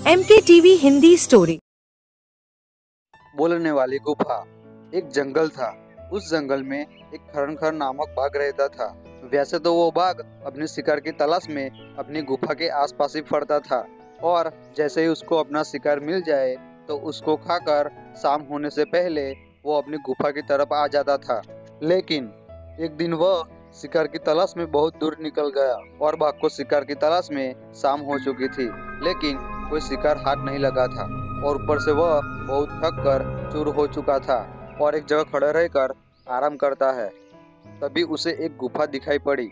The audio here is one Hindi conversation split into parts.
MKTV Hindi story. बोलने वाली गुफा। एक जंगल था। उस जंगल में एक खरनखर नामक बाघ रहता था। वैसे तो वो बाघ अपने शिकार की तलाश में अपनी गुफा के आसपास ही फरता था और जैसे ही उसको अपना शिकार मिल जाए तो उसको खाकर शाम होने से पहले वो अपनी गुफा की तरफ आ जाता था। लेकिन एक दिन वह शिकार की तलाश में बहुत दूर निकल गया और बाघ को शिकार की तलाश में शाम हो चुकी थी, लेकिन कोई शिकार हाथ नहीं लगा था और ऊपर से वह बहुत थक कर चूर हो चुका था और एक जगह खड़े रहकर आराम करता है। तभी उसे एक गुफा दिखाई पड़ी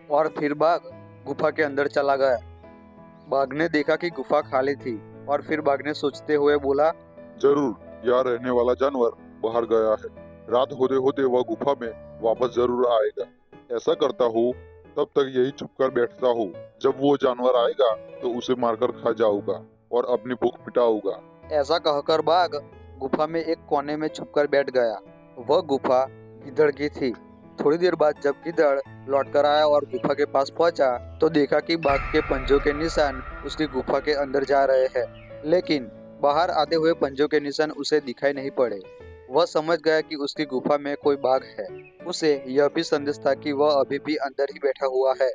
और फिर बाघ गुफा के अंदर चला गया। बाघ ने देखा कि गुफा खाली थी और फिर बाघ ने सोचते हुए बोला, जरूर यहाँ रहने वाला जानवर बाहर गया है। रात होते होते वह गुफा में वापस जरूर आएगा। ऐसा करता हूँ, तब तक यही चुपकर बैठता हूँ। जब वो जानवर आएगा तो उसे मारकर खा जाऊंगा और अपनी भूख मिटाऊंगा। ऐसा कहकर बाघ गुफा में एक कोने में छुपकर बैठ गया। वह गुफा गिद्धड़ की थी। थोड़ी देर बाद जब गिद्धड़ लौटकर आया और गुफा के पास पहुंचा तो देखा कि बाघ के पंजों के निशान उसकी गुफा के अंदर जा रहे हैं, लेकिन बाहर आते हुए पंजों के निशान उसे दिखाई नहीं पड़े। वह समझ गया कि उसकी गुफा में कोई बाघ है। उसे यह भी संदेश था कि वह अभी भी अंदर ही बैठा हुआ है।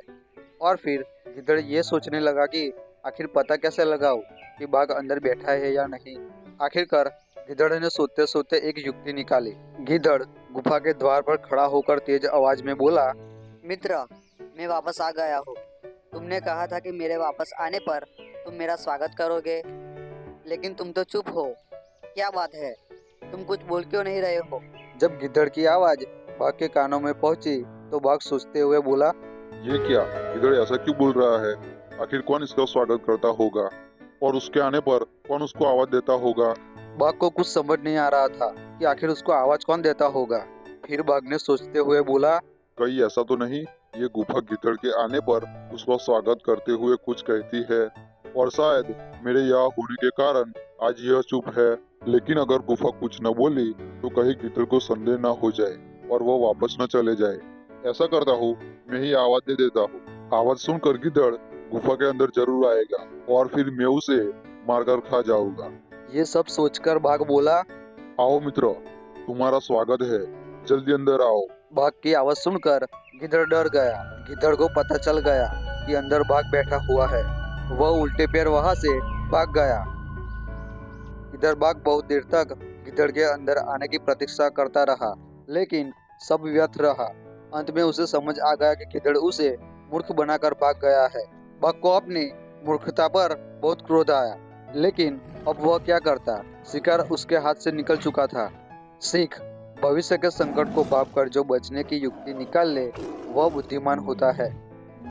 और फिर गिद्धड़ ये सोचने लगा कि आखिर पता कैसे लगाऊं कि बाघ अंदर बैठा है या नहीं। आखिरकार गिद्धड़ ने सोते सोते एक युक्ति निकाली। गिद्धड़ गुफा के द्वार पर खड़ा होकर तेज आवाज में बोला, मित्र, मैं वापस आ गया हूँ। तुमने कहा था कि मेरे वापस आने पर तुम मेरा स्वागत करोगे, लेकिन तुम तो चुप हो। क्या बात है? तुम कुछ बोल क्यों नहीं रहे हो? जब गिद्धड़ की आवाज बाघ के कानों में पहुंची तो बाघ सोचते हुए बोला, ये क्या, इधर ऐसा क्यों बोल रहा है? आखिर कौन इसका स्वागत करता होगा और उसके आने पर कौन उसको आवाज देता होगा? बाघ को कुछ समझ नहीं आ रहा था कि आखिर उसको आवाज कौन देता होगा। फिर बाघ ने सोचते हुए बोला, कहीं ऐसा तो नहीं ये गुफा गिद्धड़ के आने पर उसका स्वागत करते हुए कुछ कहती है और शायद मेरे यहाँ होने के कारण आज यह चुप है। लेकिन अगर गुफा कुछ न बोली तो कहीं गिद्धड़ को संदेह न हो जाए और वह वापस न चले जाए। ऐसा करता हूँ, मैं ही आवाज दे देता हूँ। आवाज सुनकर गिद्धड़ गुफा के अंदर जरूर आएगा और फिर मैं उसे मारकर खा जाऊंगा। ये सब सोचकर बाघ बोला, आओ मित्रों, तुम्हारा स्वागत है, जल्दी अंदर आओ। बाघ की आवाज सुनकर गिद्धड़ डर गया। गिद्धड़ को पता चल गया कि अंदर बाघ बैठा हुआ है। वह उल्टे पैर वहां से भाग गया। इधर बाघ बहुत देर तक गिद्धड़ के अंदर आने की प्रतीक्षा करता रहा, लेकिन सब व्यर्थ रहा। अंत में उसे समझ आ गया कि गिद्धड़ उसे मूर्ख बनाकर भाग गया है। बाघ को अपनी मूर्खता पर बहुत क्रोध आया, लेकिन अब वह क्या करता? शिकार उसके हाथ से निकल चुका था। सीख: भविष्य के संकट को भाप कर जो बचने की युक्ति निकाल ले वह बुद्धिमान होता है।